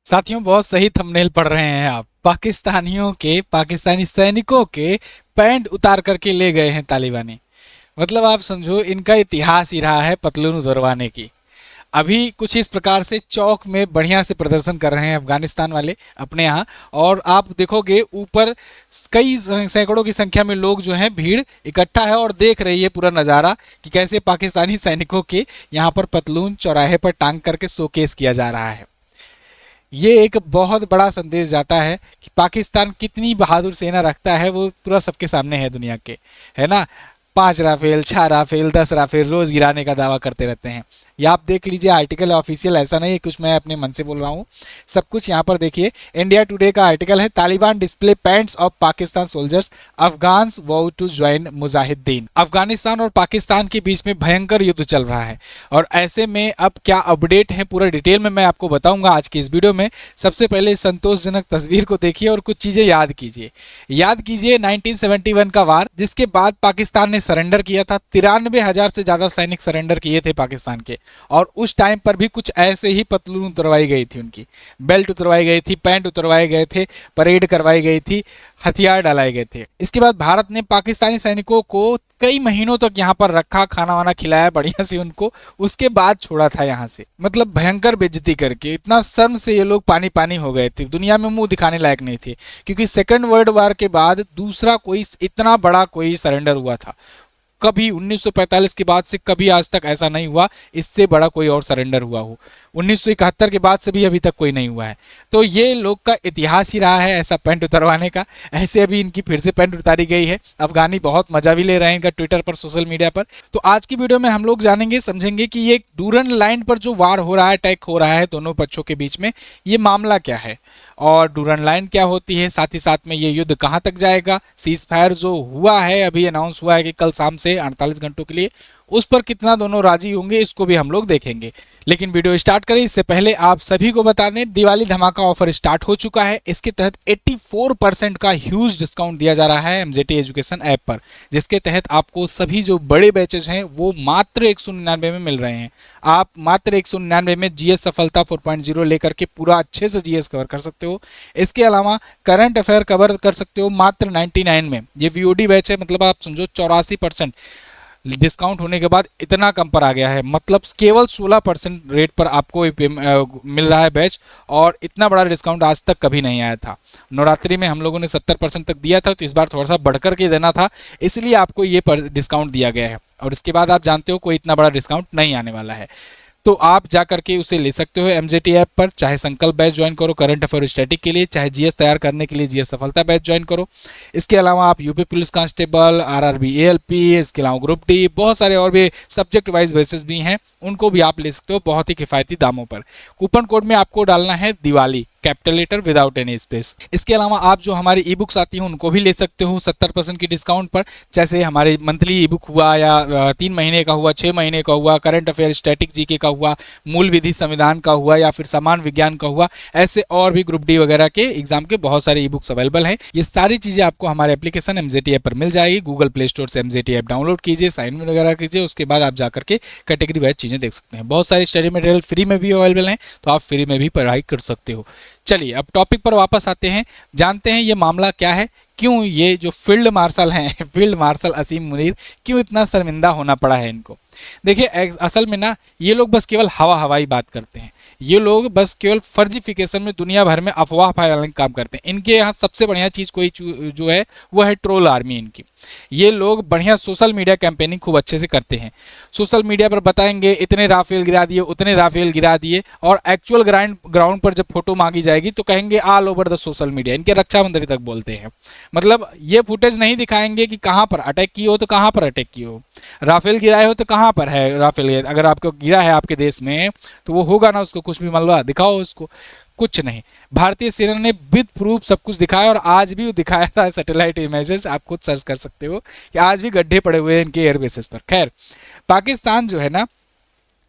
साथियों, बहुत सही थंबनेल पढ़ रहे हैं आप। पाकिस्तानी सैनिकों के पैंट उतार करके ले गए हैं तालिबानी। मतलब आप समझो, इनका इतिहास ही रहा है पतलून उतरवाने की। अभी कुछ इस प्रकार से चौक में बढ़िया से प्रदर्शन कर रहे हैं अफगानिस्तान वाले अपने यहाँ। और आप देखोगे ऊपर कई सैकड़ों की संख्या में लोग जो हैं, भीड़ इकट्ठा है और देख रही है पूरा नज़ारा कि कैसे पाकिस्तानी सैनिकों के यहाँ पर पतलून चौराहे पर टांग करके शोकेस किया जा रहा है। ये एक बहुत बड़ा संदेश जाता है कि पाकिस्तान कितनी बहादुर सेना रखता है, वो पूरा सबके सामने है दुनिया के, है ना। 5 राफेल, 6 राफेल, 10 राफेल रोज गिराने का दावा करते रहते हैं। ये आप देख लीजिए, आर्टिकल ऑफिशियल, ऐसा नहीं है कुछ मैं अपने मन से बोल रहा हूँ। सब कुछ यहाँ पर देखिए, इंडिया टुडे का आर्टिकल है, Taliban display pants of Pakistan soldiers, Afghans vow to join mujahideen. Afghanistan और पाकिस्तान के बीच में भयंकर युद्ध चल रहा है और ऐसे में अब क्या अपडेट है पूरा डिटेल में मैं आपको बताऊंगा आज की इस वीडियो में। सबसे पहले संतोषजनक तस्वीर को देखिए और कुछ चीजें याद कीजिए। 1971 का वार, जिसके बाद पाकिस्तान ने सरेंडर किया था। 93,000 से ज्यादा सैनिक सरेंडर किए थे पाकिस्तान के। और उस टाइम पर भी कुछ ऐसे ही पतलून उतरवाई गई थी, उनकी बेल्ट उतरवाई गई थी, पैंट उतरवाए गए थे, परेड करवाई गई थी, हथियार डालाए गए थे। इसके बाद भारत ने पाकिस्तानी सैनिकों को कई महीनों तक यहाँ पर रखा, खाना वाना खिलाया बढ़िया से उनको, उसके बाद छोड़ा था यहाँ से। मतलब भयंकर बेइज्जती करके, इतना शर्म से ये लोग पानी पानी हो गए थे, दुनिया में मुंह दिखाने लायक नहीं थे। क्योंकि सेकेंड वर्ल्ड वार के बाद दूसरा कोई इतना बड़ा कोई सरेंडर हुआ था कभी 1945 के बाद से कभी आज तक ऐसा नहीं हुआ, इससे बड़ा कोई और सरेंडर हुआ हो। 1971 के बाद से भी अभी तक कोई नहीं हुआ है। तो ये लोग का इतिहास ही रहा है ऐसा पैंट उतरवाने का। ऐसे अभी इनकी फिर से पैंट उतारी गई है। अफगानी बहुत मजा भी ले रहे हैं इनका ट्विटर पर, सोशल मीडिया पर। तो आज की वीडियो में हम लोग जानेंगे, समझेंगे कि ये डूरन लाइन पर जो वार हो रहा है, अटैक हो रहा है दोनों पक्षों के बीच में, ये मामला क्या है और डूरन लाइन क्या होती है। साथ ही साथ में ये युद्ध कहां तक जाएगा, सीज फायर जो हुआ है, अभी अनाउंस हुआ है कि कल शाम से 48 घंटों के लिए, उस पर कितना दोनों राजी होंगे, इसको भी हम लोग देखेंगे। लेकिन वीडियो स्टार्ट करें इससे पहले आप सभी को बता दें, दिवाली धमाका ऑफर स्टार्ट हो चुका है। इसके तहत 84% का ह्यूज डिस्काउंट दिया जा रहा है एमजेटी एजुकेशन ऐप पर, जिसके तहत आपको सभी जो बड़े बैचेज हैं वो मात्र 199 में मिल रहे हैं। आप मात्र 199 में जीएस सफलता 4.0 लेकर के पूरा अच्छे से जीएस कवर कर सकते हो। इसके अलावा करंट अफेयर कवर कर सकते हो मात्र 99 में। ये वीओडी बैच है, मतलब आप समझो 84% डिस्काउंट होने के बाद इतना कम पर आ गया है। मतलब केवल 16% रेट पर आपको मिल रहा है बैच, और इतना बड़ा डिस्काउंट आज तक कभी नहीं आया था। नवरात्रि में हम लोगों ने 70% तक दिया था, तो इस बार थोड़ा सा बढ़कर के देना था, इसलिए आपको ये डिस्काउंट दिया गया है। और इसके बाद आप जानते हो कोई इतना बड़ा डिस्काउंट नहीं आने वाला है, तो आप जा करके उसे ले सकते हो एमजेटी ऐप पर। चाहे संकल्प बैच ज्वाइन करो करंट अफेयर स्टैटिक के लिए, चाहे जीएस तैयार करने के लिए जीएस सफलता बैच ज्वाइन करो। इसके अलावा आप UP police constable, RRB ALP, इसके अलावा ग्रुप डी, बहुत सारे और भी सब्जेक्ट वाइज बेसिस भी हैं, उनको भी आप ले सकते हो बहुत ही किफायती दामों पर। कूपन कोड में आपको डालना है Diwali, capital letter without any space. इसके अलावा आप जो हमारी ई बुक्स आती हैं उनको भी ले सकते हो 70% की डिस्काउंट पर। जैसे हमारे मंथली ई बुक हुआ, या 3 महीने का हुआ, 6 महीने का हुआ, करंट अफेयर स्टैटिक जीके का हुआ, मूल विधि संविधान का हुआ, या फिर समान विज्ञान का हुआ। ऐसे और भी ग्रुप डी वगैरह के एग्जाम के बहुत सारे ई बुक्स अवेलेबल हैं। ये सारी चीजें आपको हमारे एप्लीकेशन एमजेटी ऐप पर मिल जाएगी। गूगल प्ले स्टोर से एमजेटी ऐप डाउनलोड कीजिए, साइन इन वगैरह कीजिए, उसके बाद आप जाकर के कैटेगरी वाइज चीजें देख सकते हैं। बहुत सारी स्टडी मटेरियल फ्री में भी अवेलेबल हैं, तो आप फ्री में भी पढ़ाई कर सकते हो। चलिए अब टॉपिक पर वापस आते हैं, जानते हैं ये मामला क्या है, क्यों ये जो फील्ड मार्शल हैं फील्ड मार्शल असीम मुनीर, क्यों इतना शर्मिंदा होना पड़ा है इनको। देखिए असल में ना, ये लोग बस केवल हवाई बात करते हैं। ये लोग बस केवल फर्जिफिकेशन में दुनिया भर में अफवाह फैलाने का काम करते हैं। इनके यहाँ सबसे बढ़िया चीज़ कोई जो है वो है ट्रोल आर्मी इनकी। ये लोग बढ़िया सोशल मीडिया कैंपेनिंग खूब अच्छे से करते हैं। सोशल मीडिया पर बताएंगे इतने राफेल गिरा दिए, उतने राफेल गिरा दिए, और एक्चुअल ग्राउंड पर जब फोटो मांगी जाएगी तो कहेंगे all over the social media. इनके रक्षा मंत्री तक बोलते हैं। मतलब ये फुटेज नहीं दिखाएंगे कि कहाँ पर अटैक किए हो तो कहाँ पर अटैक किए हो, राफेल गिराए हो तो कहाँ पर है राफेल। अगर आपको गिरा है आपके देश में तो वो होगा ना, उसको कुछ भी मलबा दिखाओ उसको, कुछ नहीं। भारतीय सेना ने विद प्रूफ सब कुछ दिखाया, और आज भी दिखाया था सैटेलाइट इमेजेस, आप खुद सर्च कर सकते हो कि आज भी गड्ढे पड़े हुए हैं इनके एयरबेसेस पर। खैर, पाकिस्तान जो है ना,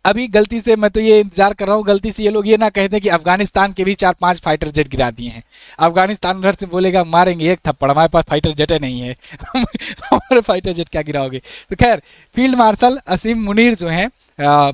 अभी गलती से मैं तो ये इंतजार कर रहा हूँ गलती से ये लोग ये ना कह दें कि अफगानिस्तान के भी 4-5 फाइटर जेट गिरा दिए हैं। अफगानिस्तान उधर से बोलेगा मारेंगे एक थप्पड़, हमारे पास फाइटर जेट नहीं है। हमारे फाइटर जेट क्या गिराओगे। तो खैर फील्ड मार्शल असीम मुनीर जो हैं,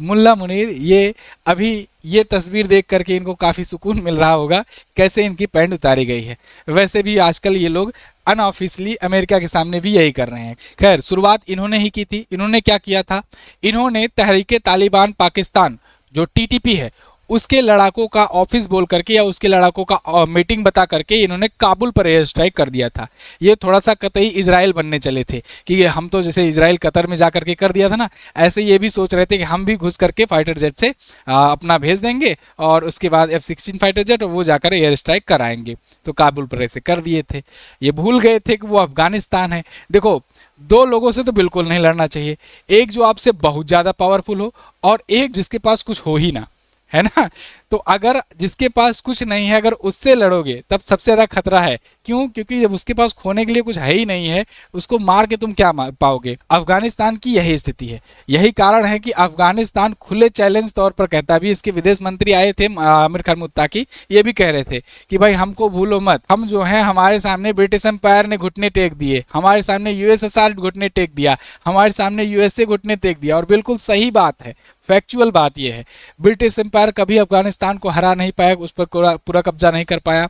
मुल्ला मुनीर, ये अभी ये तस्वीर देख करके इनको काफ़ी सुकून मिल रहा होगा कैसे इनकी पैंट उतारी गई है। वैसे भी आजकल ये लोग अनऑफिशियली अमेरिका के सामने भी यही कर रहे हैं। खैर शुरुआत इन्होंने ही की थी। इन्होंने क्या किया था, इन्होंने तहरीके तालिबान पाकिस्तान जो टीटीपी है उसके लड़ाकों का ऑफिस बोल करके या उसके लड़ाकों का मीटिंग बता करके इन्होंने काबुल पर एयर स्ट्राइक कर दिया था। ये थोड़ा सा कतई इजराइल बनने चले थे कि हम तो जैसे इजराइल कतर में जा करके कर दिया था ना, ऐसे ये भी सोच रहे थे कि हम भी घुस करके फाइटर जेट से अपना भेज देंगे और उसके बाद F-16 फाइटर जेट और वो जाकर एयर स्ट्राइक कराएंगे। तो काबुल पर ऐसे कर दिए थे। ये भूल गए थे कि वो अफगानिस्तान है। देखो दो लोगों से तो बिल्कुल नहीं लड़ना चाहिए, एक जो आपसे बहुत ज़्यादा पावरफुल हो और एक जिसके पास कुछ हो ही ना, है ना। तो अगर जिसके पास कुछ नहीं है अगर उससे लड़ोगे तब सबसे ज़्यादा खतरा है। क्यों? क्योंकि जब उसके पास खोने के लिए कुछ है ही नहीं है, उसको मार के तुम क्या पाओगे। अफगानिस्तान की यही स्थिति है। यही कारण है कि अफगानिस्तान खुले चैलेंज तौर पर कहता है। अभी इसके विदेश मंत्री आए थे आमिर खान मुत्ताकी, ये भी कह रहे थे कि भाई हमको भूलो मत, हम जो है हमारे सामने ब्रिटिश एम्पायर ने घुटने टेक दिए, हमारे सामने यूएसएसआर घुटने टेक दिया, हमारे सामने यूएसए घुटने टेक दिया। और बिल्कुल सही बात है, फैक्चुअल बात यह है। ब्रिटिश एम्पायर कभी अफगानिस्तान को हरा नहीं पाया, उस पर पूरा कब्जा नहीं कर पाया।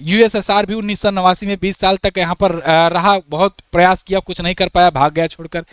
यूएसएसआर भी 1989 में 20 साल तक यहाँ पर रहा, बहुत प्रयास किया, कुछ नहीं कर पाया, भाग गया छोड़कर।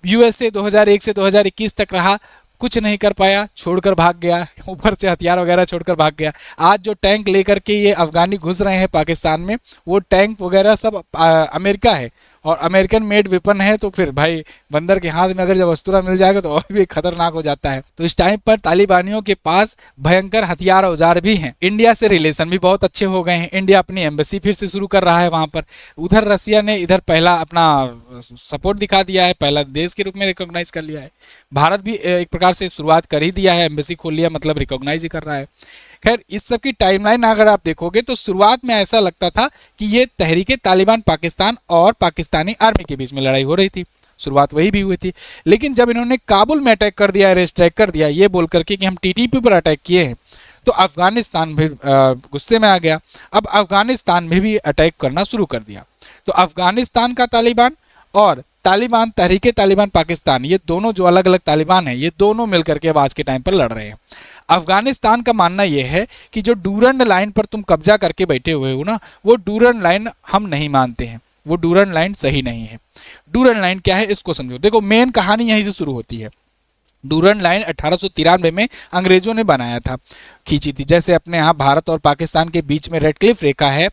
यूएसए 2001 से 2021 तक रहा, कुछ नहीं कर पाया, छोड़कर भाग गया, ऊपर से हथियार वगैरह छोड़कर भाग गया। आज जो टैंक लेकर के ये अफगानी घुस रहे हैं पाकिस्तान में, वो टैंक वगैरह सब अमेरिका है और अमेरिकन मेड वेपन है। तो फिर भाई बंदर के हाथ में अगर जब अस्तूरा मिल जाएगा तो और भी खतरनाक हो जाता है। तो इस टाइम पर तालिबानियों के पास भयंकर हथियार औजार भी हैं। इंडिया से रिलेशन भी बहुत अच्छे हो गए हैं। इंडिया अपनी एम्बेसी फिर से शुरू कर रहा है वहाँ पर। उधर रसिया ने इधर पहला अपना सपोर्ट दिखा दिया है, पहला देश के रूप में रिकॉग्नाइज कर लिया है। भारत भी एक प्रकार से शुरुआत कर ही दिया है, एम्बेसी खोल लिया, मतलब रिकॉग्नाइज ही कर रहा है। खैर इस सब की टाइमलाइन अगर आप देखोगे तो शुरुआत में ऐसा लगता था कि ये तहरीके तालिबान पाकिस्तान और पाकिस्तानी आर्मी के बीच में लड़ाई हो रही थी, शुरुआत वही भी हुई थी। लेकिन जब इन्होंने काबुल में अटैक कर दिया, एयर स्ट्राइक कर दिया, ये बोल करके कि हम टीटीपी पर अटैक किए हैं, तो अफगानिस्तान भी गुस्से में आ गया। अब अफगानिस्तान में भी अटैक करना शुरू कर दिया। तो अफगानिस्तान का तालिबान और तालिबान तहरीके तालिबान पाकिस्तान, ये दोनों जो अलग अलग तालिबान हैं, ये दोनों मिलकर के अब आज के टाइम पर लड़ रहे हैं। अफगानिस्तान का मानना यह है कि जो डूरंड लाइन पर तुम कब्जा करके बैठे हुए हो ना, वो डूरंड लाइन हम नहीं मानते हैं, वो डूरंड लाइन सही नहीं है। डूरंड लाइन क्या है इसको समझो। देखो मेन कहानी यहीं से शुरू होती है। डूरंड लाइन 1893 में अंग्रेजों ने बनाया था, खींची थी। जैसे अपने यहाँ भारत और पाकिस्तान के बीच में रेड क्लिफ रेखा है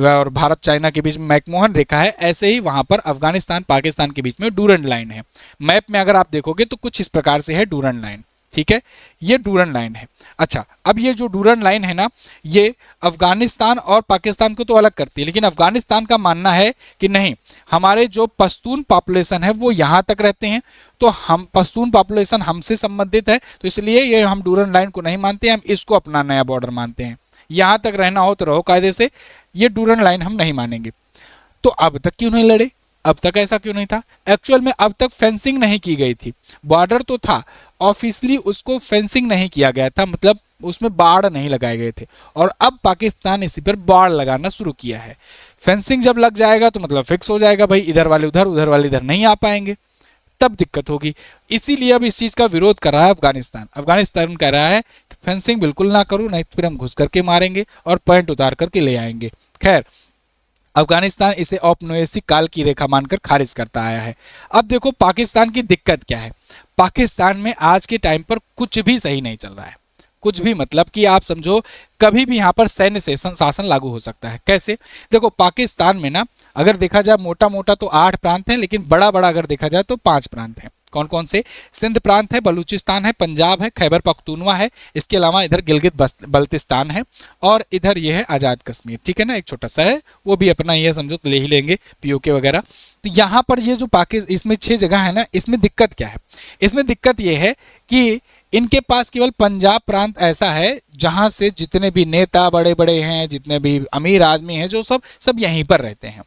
और भारत चाइना के बीच में मैकमोहन रेखा है, ऐसे ही वहाँ पर अफगानिस्तान पाकिस्तान के बीच में डूरंड लाइन है। मैप में अगर आप देखोगे तो कुछ इस प्रकार से है डूरंड लाइन, ठीक है, ये डूरंड लाइन है। अच्छा, अब ये जो डूरंड लाइन है ना, ये अफगानिस्तान और पाकिस्तान को तो अलग करती है, लेकिन अफगानिस्तान का मानना है कि नहीं, हमारे जो पश्तून पॉपुलेशन है वो यहाँ तक रहते हैं, तो हम पश्तून पॉपुलेशन हमसे संबंधित है, तो इसलिए ये हम डूरंड लाइन को नहीं मानते, हम इसको अपना नया बॉर्डर मानते हैं। यहाँ तक रहना हो तो रहो कायदे से, ये डूरंड लाइन हम नहीं मानेंगे। तो अब तक क्यों नहीं लड़े? अब तक ऐसा क्यों नहीं था? एक्चुअल में अब तक फेंसिंग नहीं की गई थी। बॉर्डर तो था, ऑफिशियली उसको फेंसिंग नहीं किया गया था, मतलब उसमें बाड़ नहीं लगाए गए थे। और अब पाकिस्तान इसी पर बाड़ लगाना शुरू किया है। फेंसिंग जब लग जाएगा तो मतलब फिक्स हो जाएगा भाई, इधर वाले उधर, उधर वाले इधर नहीं आ पाएंगे, तब दिक्कत होगी। इसीलिए अब इस चीज़ का विरोध कर रहा है अफगानिस्तान। अफगानिस्तान कह रहा है कि फेंसिंग बिल्कुल ना करो, नहीं तो फिर हम घुस करके मारेंगे और पॉइंट उतार करके ले आएंगे। खैर अफगानिस्तान इसे औपनिवेशिक काल की रेखा मानकर खारिज करता आया है। अब देखो पाकिस्तान की दिक्कत क्या है। पाकिस्तान में आज के टाइम पर कुछ भी सही नहीं चल रहा है, कुछ भी, मतलब कि आप समझो कभी भी यहाँ पर सैन्य शासन लागू हो सकता है। कैसे? देखो पाकिस्तान में ना अगर देखा जाए मोटा मोटा तो 8 प्रांत हैं, लेकिन बड़ा बड़ा अगर देखा जाए तो 5 प्रांत हैं। कौन कौन से? सिंध प्रांत है, बलूचिस्तान है, पंजाब है, खैबर पख्तूनवा है, इसके अलावा इधर गिलगित बल्तिस्तान है, और इधर ये है आज़ाद कश्मीर, ठीक है ना, एक छोटा सा है, वो भी अपना ये समझो तो ले ही लेंगे, पीओके वगैरह। तो यहाँ पर ये जो पाकिस्तान, इसमें 6 जगह है ना, इसमें दिक्कत क्या है? इसमें दिक्कत ये है कि इनके पास केवल पंजाब प्रांत ऐसा है जहाँ से जितने भी नेता बड़े बड़े हैं, जितने भी अमीर आदमी हैं, जो सब यहीं पर रहते हैं।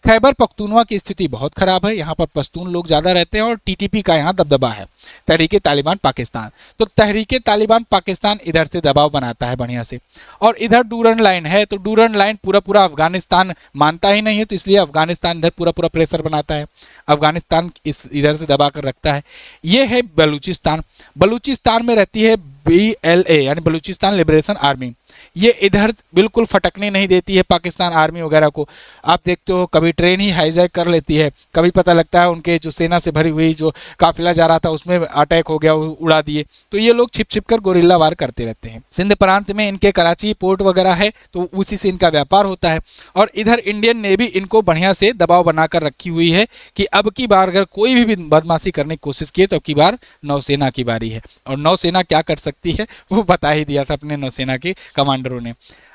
खैबर पख्तूनवा की स्थिति बहुत खराब है, यहाँ पर पश्तून लोग ज़्यादा रहते हैं और टीटीपी का यहाँ दबदबा है, तहरीके तालिबान पाकिस्तान। तो तहरीके तालिबान पाकिस्तान इधर से दबाव बनाता है बढ़िया से, और इधर डूरन लाइन है, तो डूरन लाइन पूरा पूरा अफगानिस्तान मानता ही नहीं है, तो इसलिए अफगानिस्तान इधर पूरा पूरा प्रेशर बनाता है, अफगानिस्तान इस इधर से दबा कर रखता है। ये है बलूचिस्तान। बलूचिस्तान में रहती है BLA यानी बलूचिस्तान लिबरेशन आर्मी। ये इधर बिल्कुल फटकने नहीं देती है पाकिस्तान आर्मी वगैरह को। आप देखते हो कभी ट्रेन ही हाईजैक कर लेती है, कभी पता लगता है उनके जो सेना से भरी हुई जो काफिला जा रहा था उसमें अटैक हो गया, उड़ा दिए। तो ये लोग छिप छिप कर गोरिल्ला वार करते रहते हैं। सिंध प्रांत में इनके कराची पोर्ट वगैरह है, तो उसी से इनका व्यापार होता है। और इधर इंडियन नेवी इनको बढ़िया से दबाव बनाकर रखी हुई है कि अब की बार अगर कोई भी बदमाशी करने की कोशिश किए तो अब की बार नौसेना की बारी है, और नौसेना क्या कर सकती है वो बता ही दिया था अपने नौसेना के कमांडरों ने।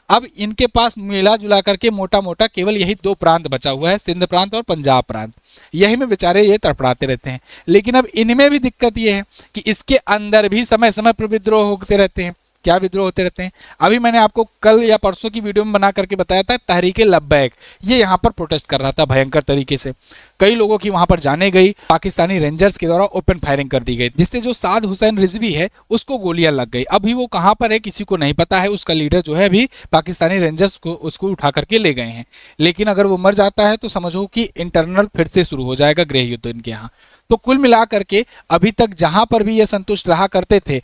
अब इनके पास मिला जुला करके मोटा मोटा केवल यही दो प्रांत बचा हुआ है, सिंध प्रांत और पंजाब प्रांत। यही में बेचारे ये तड़पड़ाते रहते हैं। लेकिन अब इनमें भी दिक्कत ये है कि इसके अंदर भी समय समय पर विद्रोह होते रहते हैं। क्या विद्रोह होते रहते हैं? अभी मैंने आपको कल या परसों की वीडियो में बना करके बताया था, तहरीके लब्बैक ये यहाँ पर प्रोटेस्ट कर रहा था भयंकर तरीके से। कई लोगों की वहां पर जाने गई, पाकिस्तानी रेंजर्स के द्वारा ओपन फायरिंग कर दी गई, जिससे जो साद हुसैन रिजवी है उसको गोलियां लग गई। अभी वो कहाँ पर है किसी को नहीं पता है। उसका लीडर जो है अभी पाकिस्तानी रेंजर्स को उसको उठा करके ले गए हैं। लेकिन अगर वो मर जाता है तो समझो कि इंटरनल फिर से शुरू हो जाएगा गृह युद्ध इनके यहाँ। तो कुल मिला करके अभी तक जहां पर भी ये संतुष्ट रहा करते थे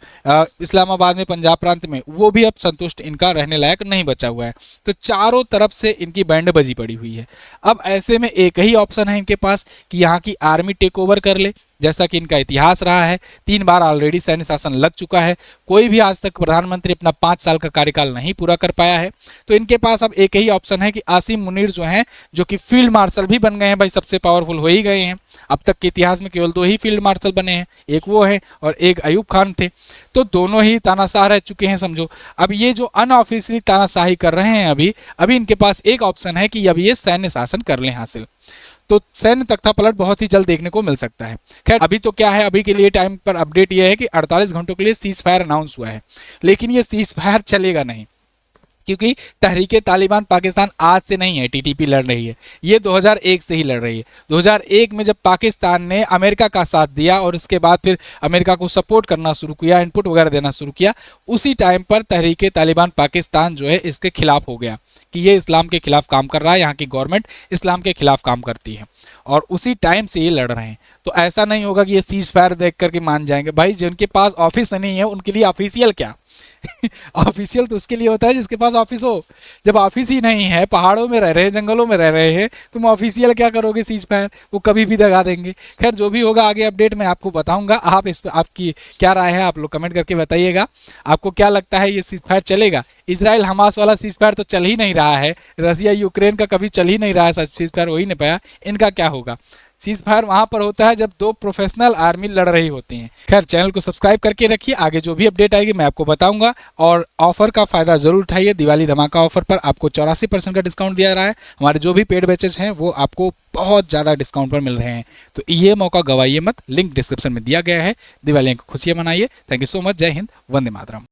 इस्लामाबाद में, पंजाब प्रांत में, वो भी अब संतुष्ट इनका रहने लायक नहीं बचा हुआ है। तो चारों तरफ से इनकी बैंड बजी पड़ी हुई है। अब ऐसे में एक ही ऑप्शन है इनके पास कि यहाँ की आर्मी टेक ओवर कर ले, जैसा कि इनका इतिहास रहा है। 3 बार ऑलरेडी सैन्य शासन लग चुका है, कोई भी आज तक प्रधानमंत्री अपना 5 साल का कार्यकाल नहीं पूरा कर पाया है। तो इनके पास अब एक ही ऑप्शन है कि आसिम मुनीर जो हैं, जो कि फील्ड मार्शल भी बन गए हैं, भाई सबसे पावरफुल हो ही गए हैं। अब तक के इतिहास में केवल 2 ही फील्ड मार्शल बने हैं, एक वो है और एक अयूब खान थे। तो दोनों ही तानाशाह रह चुके हैं समझो। अब ये जो अनऑफिशियली तानाशाही कर रहे हैं अभी इनके पास एक ऑप्शन है कि अब ये सैन्य शासन कर लें हासिल। तो सैन्य तख्तापलट बहुत ही जल्द देखने को मिल सकता है। खैर अभी तो क्या है, अभी के लिए टाइम पर अपडेट यह है कि 48 घंटों के लिए सीज फायर अनाउंस हुआ है। लेकिन ये सीज फायर चलेगा नहीं, क्योंकि तहरीके तालिबान पाकिस्तान आज से नहीं है टीटीपी लड़ रही है, ये 2001 से ही लड़ रही है। 2001 में जब पाकिस्तान ने अमेरिका का साथ दिया और इसके बाद फिर अमेरिका को सपोर्ट करना शुरू किया, इनपुट वगैरह देना शुरू किया, उसी टाइम पर तहरीके तालिबान पाकिस्तान जो है इसके खिलाफ हो गया कि ये इस्लाम के खिलाफ काम कर रहा है, यहाँ की गवर्नमेंट इस्लाम के खिलाफ काम करती है, और उसी टाइम से ये लड़ रहे हैं। तो ऐसा नहीं होगा कि ये सीज फायर देख करके मान जाएंगे। भाई जिनके पास ऑफिस नहीं है उनके लिए ऑफिशियल क्या ऑफिशियल तो उसके लिए होता है जिसके पास ऑफिस हो। जब ऑफिस ही नहीं है, पहाड़ों में रह रहे हैं, जंगलों में रह रहे हैं, तुम ऑफिशियल क्या करोगे सीज फायर? वो कभी भी दगा देंगे। खैर जो भी होगा आगे अपडेट मैं आपको बताऊंगा। आप इस पर आपकी क्या राय है आप लोग कमेंट करके बताइएगा। आपको क्या लगता है ये सीज फायर चलेगा? इजराइल हमास वाला सीज फायर तो चल ही नहीं रहा है, रसिया यूक्रेन का कभी चल ही नहीं रहा है सीज फायर, हो ही नहीं पाया। इनका क्या होगा? सीज फायर वहां पर होता है जब 2 प्रोफेशनल आर्मी लड़ रही होती हैं। खैर चैनल को सब्सक्राइब करके रखिए, आगे जो भी अपडेट आएगी मैं आपको बताऊंगा। और ऑफर का फायदा जरूर उठाइए। दिवाली धमाका ऑफर पर आपको 84% का डिस्काउंट दिया रहा है। हमारे जो भी पेड बैचेज हैं वो आपको बहुत ज़्यादा डिस्काउंट पर मिल रहे हैं, तो ये मौका गवाइए मत। लिंक डिस्क्रिप्शन में दिया गया है। दिवाली की खुशियाँ मनाइए। Thank you so much. जय हिंद, वंदे मातरम।